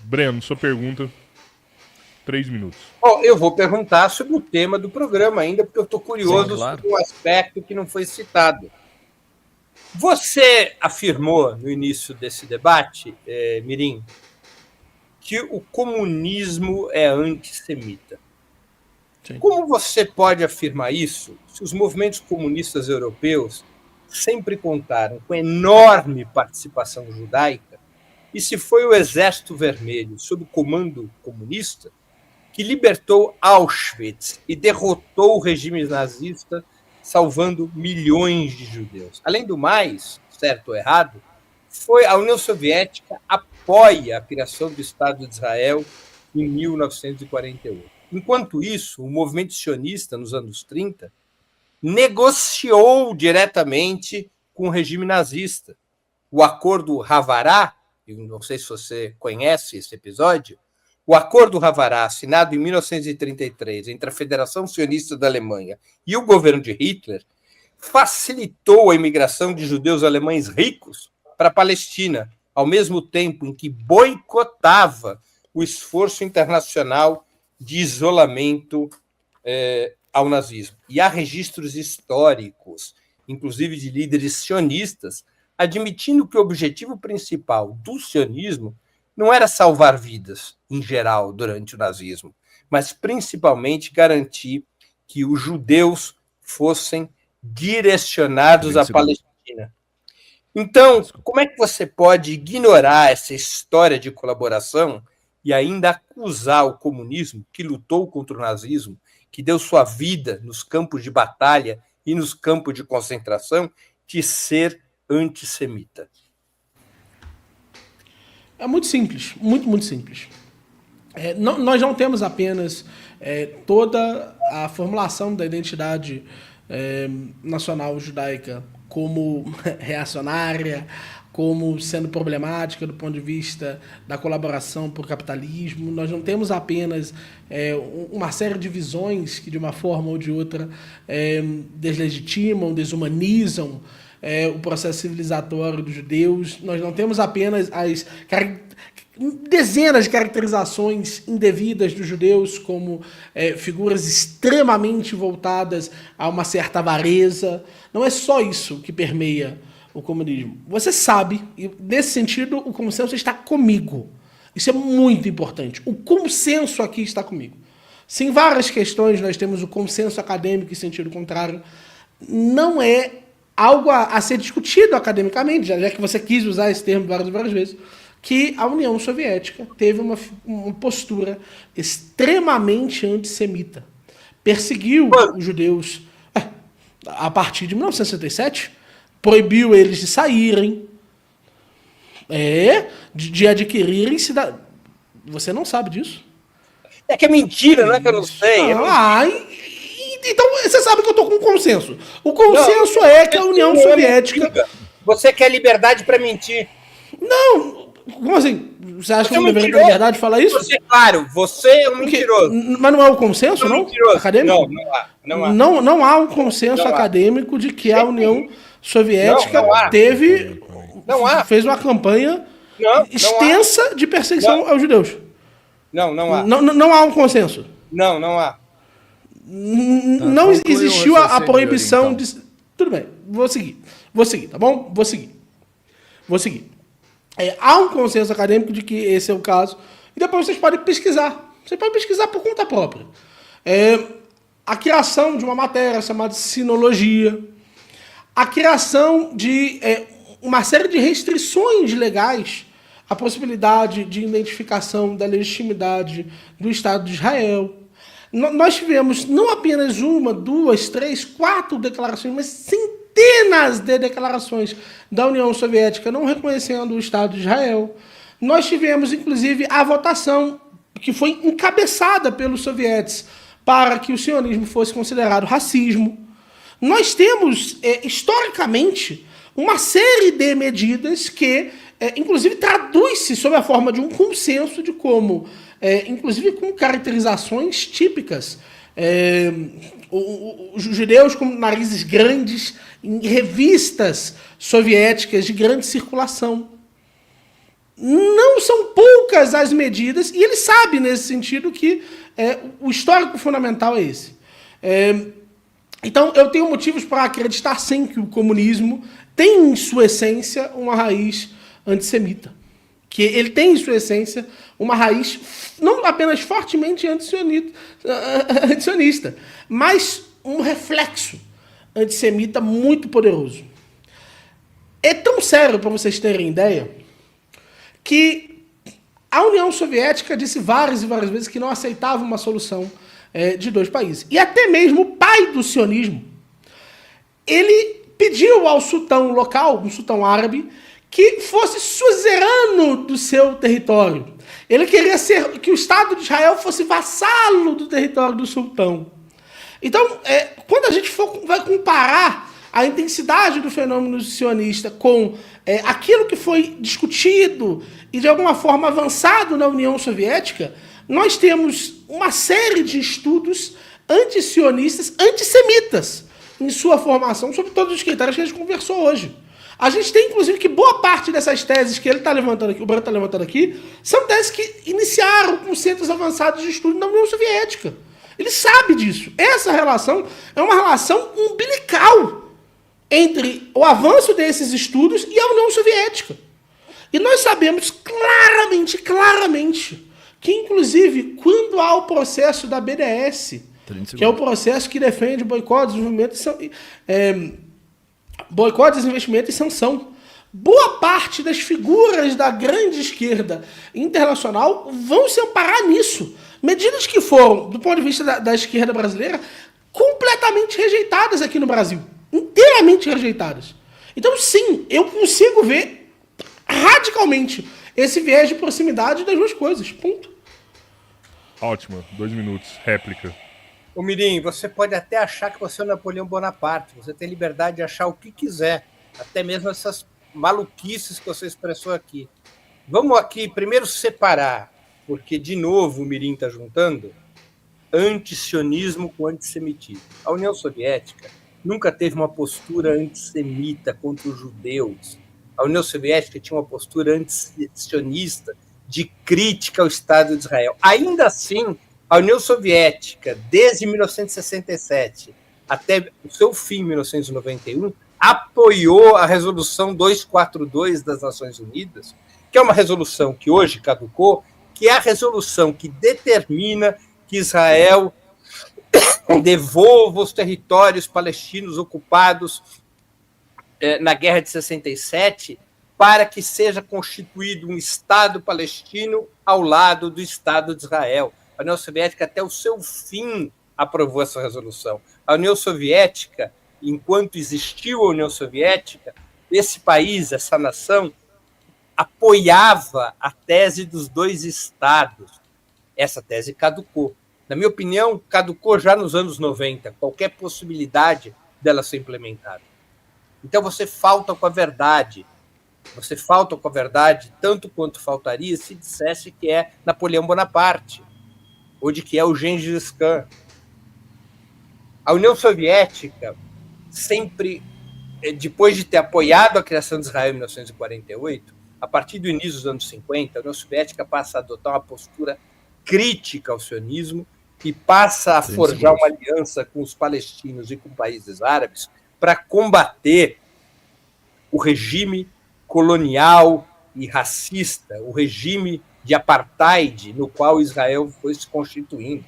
Breno, sua pergunta, 3 minutos. Eu vou perguntar sobre o tema do programa ainda, porque eu estou curioso sobre um aspecto que não foi citado. Você afirmou no início desse debate, Mirim, que o comunismo é antissemita. Sim. Como você pode afirmar isso se os movimentos comunistas europeus sempre contaram com enorme participação judaica e se foi o Exército Vermelho, sob o comando comunista, que libertou Auschwitz e derrotou o regime nazista, salvando milhões de judeus? Além do mais, certo ou errado, a União Soviética apoia a criação do Estado de Israel em 1948. Enquanto isso, o movimento sionista, nos anos 30, negociou diretamente com o regime nazista. O Acordo Havará, eu não sei se você conhece esse episódio, o Acordo Havará, assinado em 1933 entre a Federação Sionista da Alemanha e o governo de Hitler, facilitou a imigração de judeus alemães ricos para a Palestina, ao mesmo tempo em que boicotava o esforço internacional de isolamento ao nazismo. E há registros históricos, inclusive de líderes sionistas, admitindo que o objetivo principal do sionismo não era salvar vidas, em geral, durante o nazismo, mas principalmente garantir que os judeus fossem direcionados à Palestina. Então, como é que você pode ignorar essa história de colaboração e ainda acusar o comunismo, que lutou contra o nazismo, que deu sua vida nos campos de batalha e nos campos de concentração, de ser antissemita? É muito simples, muito simples. Nós não temos apenas toda a formulação da identidade nacional judaica como reacionária, como sendo problemática do ponto de vista da colaboração por capitalismo. Nós não temos apenas uma série de visões que, de uma forma ou de outra, deslegitimam, desumanizam o processo civilizatório dos judeus. Nós não temos apenas dezenas de caracterizações indevidas dos judeus como figuras extremamente voltadas a uma certa avareza. Não é só isso que permeia o comunismo. Você sabe, e nesse sentido o consenso está comigo. Isso é muito importante. O consenso aqui está comigo. Se em várias questões nós temos o consenso acadêmico em sentido contrário, não é algo a ser discutido academicamente, já que você quis usar esse termo várias vezes, que a União Soviética teve uma postura extremamente antissemita. Perseguiu os judeus a partir de 1967, proibiu eles de saírem, de adquirirem cidadania. Você não sabe disso? É que é mentira, não é que eu não sei. Então você sabe que eu estou com um consenso. O consenso é que a União Soviética... Você quer liberdade para mentir. Não, como assim? Você acha que eu deveria ter liberdade de falar isso? Você é um mentiroso. Mas não é o consenso, não? Acadêmico? Não há. Não há um consenso acadêmico de que a União Soviética fez uma campanha extensa de perseguição aos judeus. Não há. Não há um consenso. Não há. Não existiu a proibição de... Tudo bem, vou seguir, tá bom? Vou seguir. Há um consenso acadêmico de que esse é o caso, e depois vocês podem pesquisar. Você pode pesquisar por conta própria. A criação de uma matéria chamada sinologia, a criação de uma série de restrições legais à possibilidade de identificação da legitimidade do Estado de Israel. Nós tivemos não apenas uma, duas, três, 4 declarações, mas centenas de declarações da União Soviética não reconhecendo o Estado de Israel. Nós tivemos, inclusive, a votação que foi encabeçada pelos sovietes para que o sionismo fosse considerado racismo. Nós temos, historicamente, uma série de medidas que, inclusive, traduz-se sob a forma de um consenso de como, inclusive com caracterizações típicas, os judeus com narizes grandes em revistas soviéticas de grande circulação. Não são poucas todas as medidas, e ele sabe, nesse sentido, que o histórico fundamental é esse. Então, eu tenho motivos para acreditar, sim, que o comunismo tem, em sua essência, uma raiz antissemita. Que ele tem, em sua essência, uma raiz não apenas fortemente antisionista, mas um reflexo antissemita muito poderoso. É tão sério, para vocês terem ideia, que a União Soviética disse várias e várias vezes que não aceitava uma solução de dois países. E até mesmo o pai do sionismo, ele pediu ao sultão local, um sultão árabe, que fosse suzerano do seu território. Ele queria que o Estado de Israel fosse vassalo do território do sultão. Então, quando a gente vai comparar a intensidade do fenômeno sionista com aquilo que foi discutido e de alguma forma avançado na União Soviética, nós temos uma série de estudos antisionistas, antissemitas, em sua formação, sobre todos os critérios que a gente conversou hoje. A gente tem, inclusive, que boa parte dessas teses que ele está levantando aqui, o Branco está levantando aqui, são teses que iniciaram com centros avançados de estudo na União Soviética. Ele sabe disso. Essa relação é uma relação umbilical entre o avanço desses estudos e a União Soviética. E nós sabemos claramente, que, inclusive, quando há o processo da BDS, que é o processo que defende boicote, desinvestimento e sanção, boa parte das figuras da grande esquerda internacional vão se amparar nisso. Medidas que foram, do ponto de vista da esquerda brasileira, completamente rejeitadas aqui no Brasil. Inteiramente rejeitadas. Então, sim, eu consigo ver radicalmente esse viés de proximidade das duas coisas. Ponto. Ótimo. 2 minutos. Réplica. Ô Mirim, você pode até achar que você é o Napoleão Bonaparte. Você tem liberdade de achar o que quiser. Até mesmo essas maluquices que você expressou aqui. Vamos aqui primeiro separar, porque, de novo, o Mirim está juntando antisionismo com antissemitismo. A União Soviética nunca teve uma postura antissemita contra os judeus. A União Soviética tinha uma postura antisionista de crítica ao Estado de Israel. Ainda assim, a União Soviética, desde 1967 até o seu fim, em 1991, apoiou a Resolução 242 das Nações Unidas, que é uma resolução que hoje caducou, que é a resolução que determina que Israel devolva os territórios palestinos ocupados na Guerra de 67 para que seja constituído um Estado palestino ao lado do Estado de Israel. A União Soviética, até o seu fim, aprovou essa resolução. A União Soviética, enquanto existiu a União Soviética, esse país, essa nação, apoiava a tese dos dois Estados. Essa tese caducou. Na minha opinião, caducou já nos anos 90, qualquer possibilidade dela ser implementada. Então você falta com a verdade. Você falta com a verdade tanto quanto faltaria se dissesse que é Napoleão Bonaparte, ou de que é o Gengis Khan. A União Soviética, sempre, depois de ter apoiado a criação de Israel em 1948, a partir do início dos anos 50, a União Soviética passa a adotar uma postura crítica ao sionismo e passa a forjar uma aliança com os palestinos e com países árabes para combater o regime colonial e racista, o regime de apartheid no qual Israel foi se constituindo.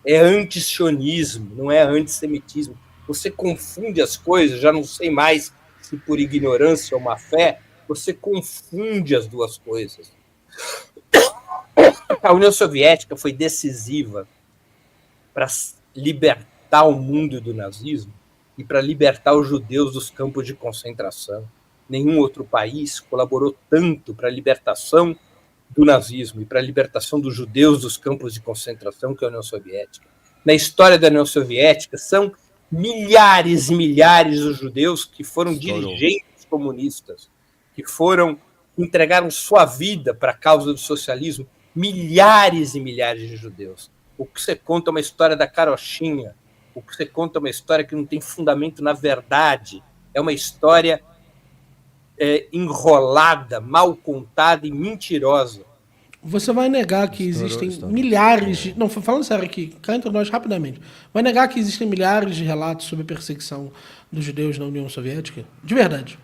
É antisionismo, não é antissemitismo. Você confunde as coisas, já não sei mais se por ignorância ou má fé, você confunde as duas coisas. A União Soviética foi decisiva para libertar o mundo do nazismo e para libertar os judeus dos campos de concentração. Nenhum outro país colaborou tanto para a libertação do nazismo e para a libertação dos judeus dos campos de concentração que a União Soviética. Na história da União Soviética, são milhares e milhares de judeus que foram dirigentes comunistas, que entregaram sua vida para a causa do socialismo, milhares e milhares de judeus. O que você conta é uma história da carochinha, o que você conta é uma história que não tem fundamento na verdade, é uma história enrolada, mal contada e mentirosa. Você vai negar que existem milhares de... Não, falando sério aqui, cá entre nós rapidamente. Vai negar que existem milhares de relatos sobre perseguição dos judeus na União Soviética? De verdade.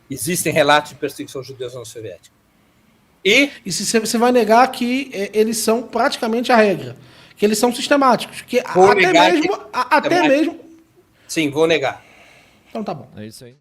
Existem relatos de perseguição de judeus na União Soviética. E se você vai negar que eles são praticamente a regra, que eles são sistemáticos, que vou até negar mesmo... Sim, vou negar. Então tá bom. É isso aí.